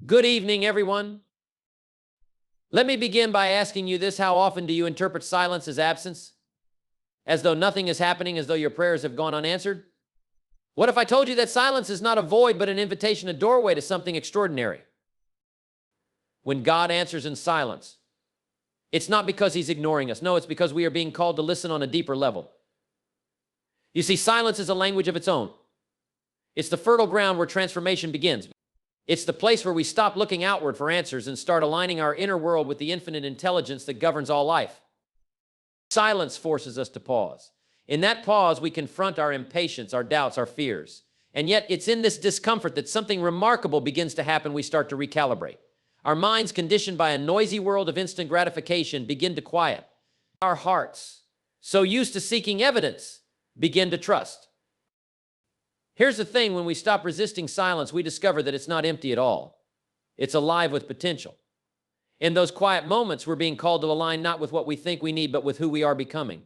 Good evening, everyone. Let me begin by asking you this. How often do you interpret silence as absence? As though nothing is happening, as though your prayers have gone unanswered? What if I told you that silence is not a void, but an invitation, a doorway to something extraordinary? When God answers in silence, it's not because he's ignoring us. No, it's because we are being called to listen on a deeper level. You see, silence is a language of its own. It's the fertile ground where transformation begins. It's the place where we stop looking outward for answers and start aligning our inner world with the infinite intelligence that governs all life. Silence forces us to pause. In that pause, we confront our impatience, our doubts, our fears. And yet, it's in this discomfort that something remarkable begins to happen. We start to recalibrate. Our minds, conditioned by a noisy world of instant gratification, begin to quiet. Our hearts, so used to seeking evidence, begin to trust. Here's the thing, when we stop resisting silence, we discover that it's not empty at all. It's alive with potential. In those quiet moments, we're being called to align not with what we think we need, but with who we are becoming.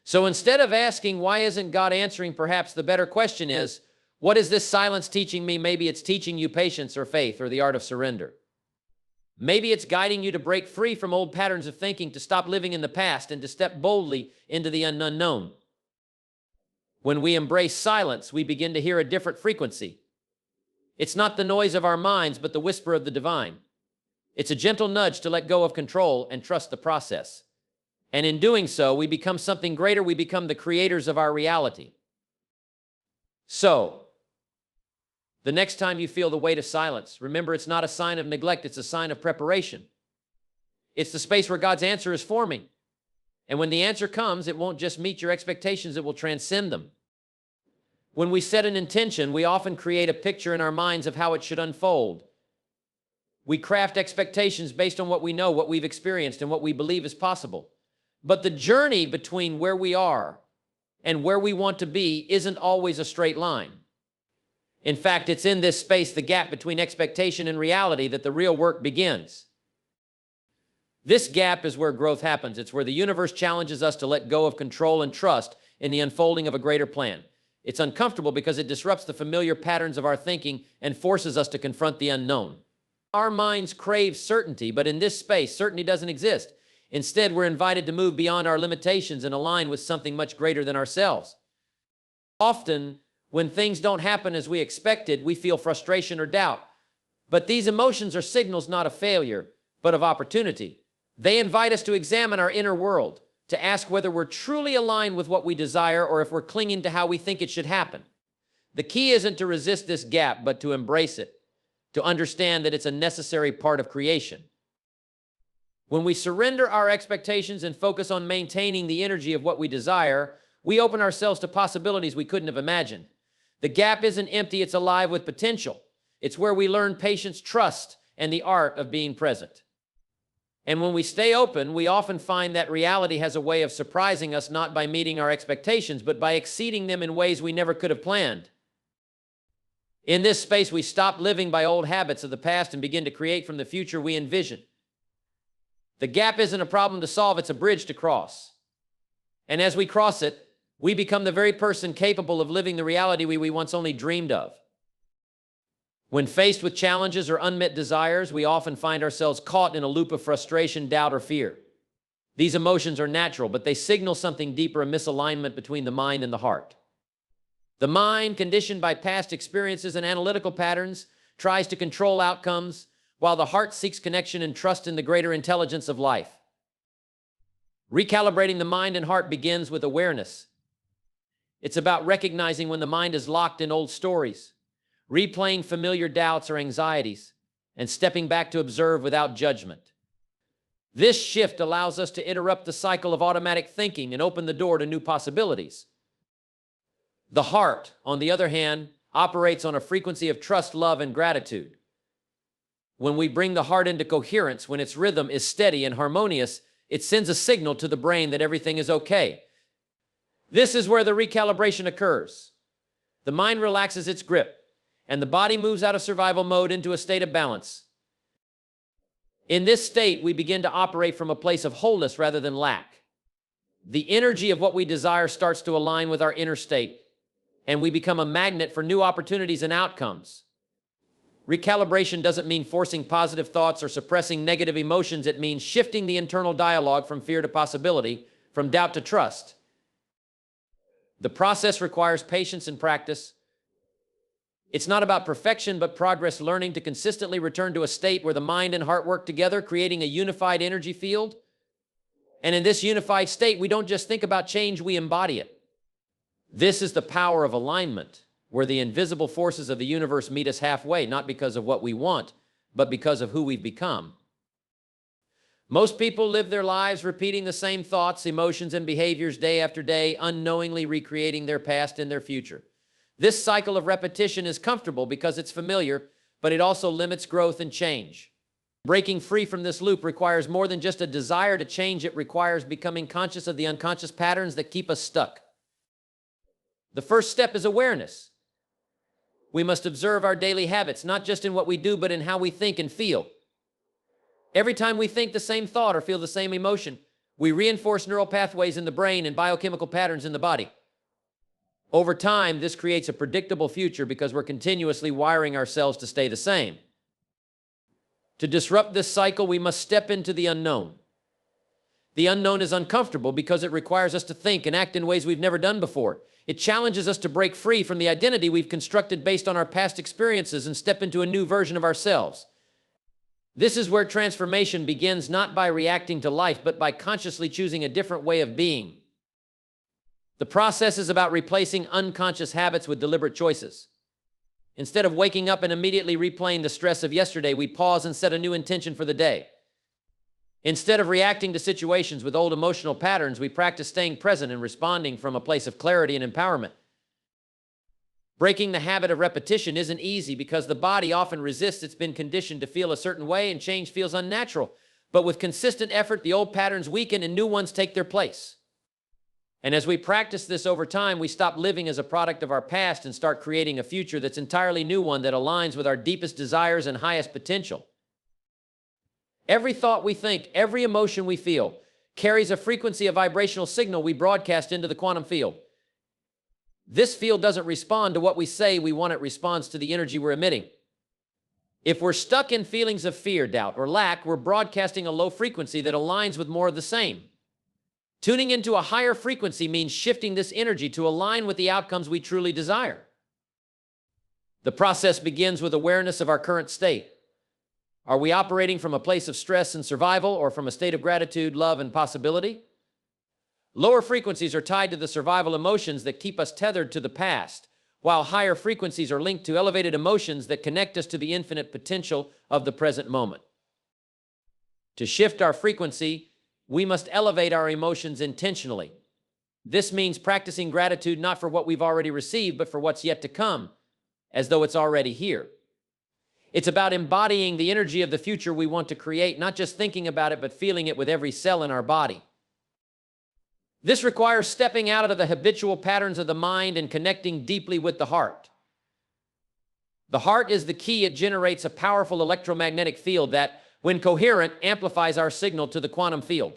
So instead of asking, why isn't God answering, perhaps the better question is, what is this silence teaching me? Maybe it's teaching you patience or faith or the art of surrender. Maybe it's guiding you to break free from old patterns of thinking, to stop living in the past and to step boldly into the unknown. When we embrace silence, we begin to hear a different frequency. It's not the noise of our minds, but the whisper of the divine. It's a gentle nudge to let go of control and trust the process. And in doing so, we become something greater. We become the creators of our reality. So, the next time you feel the weight of silence, remember, it's not a sign of neglect, it's a sign of preparation. It's the space where God's answer is forming. And when the answer comes, it won't just meet your expectations, it will transcend them. When we set an intention, we often create a picture in our minds of how it should unfold. We craft expectations based on what we know, what we've experienced, and what we believe is possible. But the journey between where we are and where we want to be isn't always a straight line. In fact, it's in this space, the gap between expectation and reality, that the real work begins. This gap is where growth happens. It's where the universe challenges us to let go of control and trust in the unfolding of a greater plan. It's uncomfortable because it disrupts the familiar patterns of our thinking and forces us to confront the unknown. Our minds crave certainty, but in this space, certainty doesn't exist. Instead, we're invited to move beyond our limitations and align with something much greater than ourselves. Often, when things don't happen as we expected, we feel frustration or doubt. But these emotions are signals not of failure, but of opportunity. They invite us to examine our inner world, to ask whether we're truly aligned with what we desire or if we're clinging to how we think it should happen. The key isn't to resist this gap, but to embrace it, to understand that it's a necessary part of creation. When we surrender our expectations and focus on maintaining the energy of what we desire, we open ourselves to possibilities we couldn't have imagined. The gap isn't empty, it's alive with potential. It's where we learn patience, trust, and the art of being present. And when we stay open, we often find that reality has a way of surprising us, not by meeting our expectations, but by exceeding them in ways we never could have planned. In this space, we stop living by old habits of the past and begin to create from the future we envision. The gap isn't a problem to solve, it's a bridge to cross. And as we cross it, we become the very person capable of living the reality we once only dreamed of. When faced with challenges or unmet desires, we often find ourselves caught in a loop of frustration, doubt, or fear. These emotions are natural, but they signal something deeper, a misalignment between the mind and the heart. The mind, conditioned by past experiences and analytical patterns, tries to control outcomes, while the heart seeks connection and trust in the greater intelligence of life. Recalibrating the mind and heart begins with awareness. It's about recognizing when the mind is locked in old stories, replaying familiar doubts or anxieties, and stepping back to observe without judgment. This shift allows us to interrupt the cycle of automatic thinking and open the door to new possibilities. The heart, on the other hand, operates on a frequency of trust, love, and gratitude. When we bring the heart into coherence, when its rhythm is steady and harmonious, it sends a signal to the brain that everything is okay. This is where the recalibration occurs. The mind relaxes its grip, and the body moves out of survival mode into a state of balance. In this state, we begin to operate from a place of wholeness rather than lack. The energy of what we desire starts to align with our inner state, and we become a magnet for new opportunities and outcomes. Recalibration doesn't mean forcing positive thoughts or suppressing negative emotions. It means shifting the internal dialogue from fear to possibility, from doubt to trust. The process requires patience and practice. It's not about perfection, but progress, learning to consistently return to a state where the mind and heart work together, creating a unified energy field. And in this unified state, we don't just think about change, we embody it. This is the power of alignment, where the invisible forces of the universe meet us halfway, not because of what we want, but because of who we've become. Most people live their lives repeating the same thoughts, emotions, and behaviors day after day, unknowingly recreating their past and their future. This cycle of repetition is comfortable because it's familiar, but it also limits growth and change. Breaking free from this loop requires more than just a desire to change. It requires becoming conscious of the unconscious patterns that keep us stuck. The first step is awareness. We must observe our daily habits, not just in what we do, but in how we think and feel. Every time we think the same thought or feel the same emotion, we reinforce neural pathways in the brain and biochemical patterns in the body. Over time, this creates a predictable future because we're continuously wiring ourselves to stay the same. To disrupt this cycle, we must step into the unknown. The unknown is uncomfortable because it requires us to think and act in ways we've never done before. It challenges us to break free from the identity we've constructed based on our past experiences and step into a new version of ourselves. This is where transformation begins, not by reacting to life, but by consciously choosing a different way of being. The process is about replacing unconscious habits with deliberate choices. Instead of waking up and immediately replaying the stress of yesterday, we pause and set a new intention for the day. Instead of reacting to situations with old emotional patterns, we practice staying present and responding from a place of clarity and empowerment. Breaking the habit of repetition isn't easy because the body often resists. It's been conditioned to feel a certain way and change feels unnatural. But with consistent effort, the old patterns weaken and new ones take their place. And as we practice this over time, we stop living as a product of our past and start creating a future that's entirely new, one that aligns with our deepest desires and highest potential. Every thought we think, every emotion we feel, carries a frequency, a vibrational signal we broadcast into the quantum field. This field doesn't respond to what we say we want, it responds to the energy we're emitting. If we're stuck in feelings of fear, doubt, or lack, we're broadcasting a low frequency that aligns with more of the same. Tuning into a higher frequency means shifting this energy to align with the outcomes we truly desire. The process begins with awareness of our current state. Are we operating from a place of stress and survival, or from a state of gratitude, love, and possibility? Lower frequencies are tied to the survival emotions that keep us tethered to the past, while higher frequencies are linked to elevated emotions that connect us to the infinite potential of the present moment. To shift our frequency, we must elevate our emotions intentionally. This means practicing gratitude not for what we've already received, but for what's yet to come, as though it's already here. It's about embodying the energy of the future we want to create, not just thinking about it, but feeling it with every cell in our body. This requires stepping out of the habitual patterns of the mind and connecting deeply with the heart. The heart is the key. It generates a powerful electromagnetic field that, when coherent, amplifies our signal to the quantum field.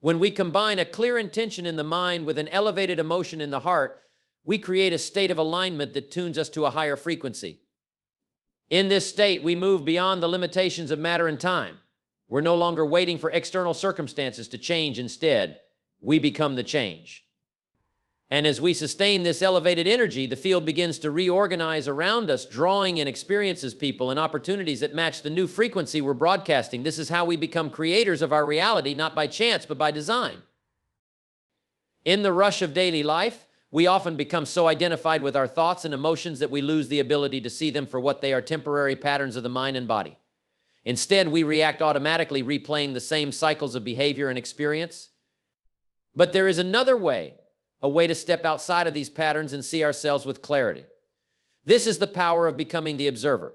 When we combine a clear intention in the mind with an elevated emotion in the heart, we create a state of alignment that tunes us to a higher frequency. In this state, we move beyond the limitations of matter and time. We're no longer waiting for external circumstances to change. Instead, we become the change. And as we sustain this elevated energy, the field begins to reorganize around us, drawing in experiences, people, and opportunities that match the new frequency we're broadcasting. This is how we become creators of our reality, not by chance, but by design. In the rush of daily life, we often become so identified with our thoughts and emotions that we lose the ability to see them for what they are: temporary patterns of the mind and body. Instead, we react automatically, replaying the same cycles of behavior and experience. But there is another way, a way to step outside of these patterns and see ourselves with clarity. This is the power of becoming the observer.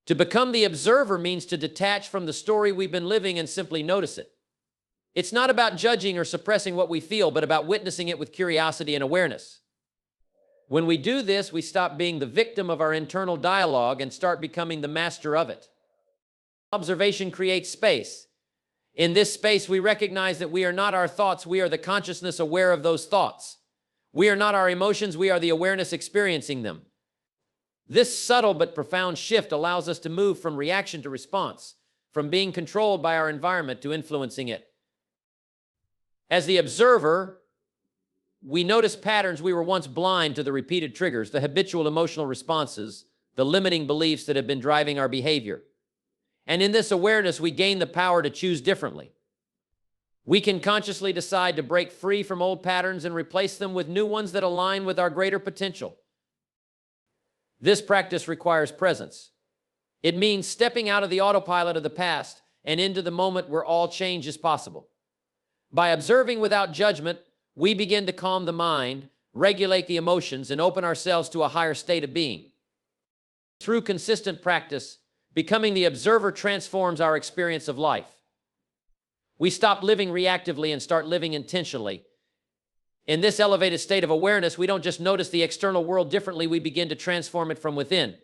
To become the observer means to detach from the story we've been living and simply notice it. It's not about judging or suppressing what we feel, but about witnessing it with curiosity and awareness. When we do this, we stop being the victim of our internal dialogue and start becoming the master of it. Observation creates space. In this space, we recognize that we are not our thoughts, we are the consciousness aware of those thoughts. We are not our emotions, we are the awareness experiencing them. This subtle but profound shift allows us to move from reaction to response, from being controlled by our environment to influencing it. As the observer, we notice patterns we were once blind to, the repeated triggers, the habitual emotional responses, the limiting beliefs that have been driving our behavior. And in this awareness, we gain the power to choose differently. We can consciously decide to break free from old patterns and replace them with new ones that align with our greater potential. This practice requires presence. It means stepping out of the autopilot of the past and into the moment where all change is possible. By observing without judgment, we begin to calm the mind, regulate the emotions, and open ourselves to a higher state of being. Through consistent practice, becoming the observer transforms our experience of life. We stop living reactively and start living intentionally. In this elevated state of awareness, we don't just notice the external world differently, we begin to transform it from within.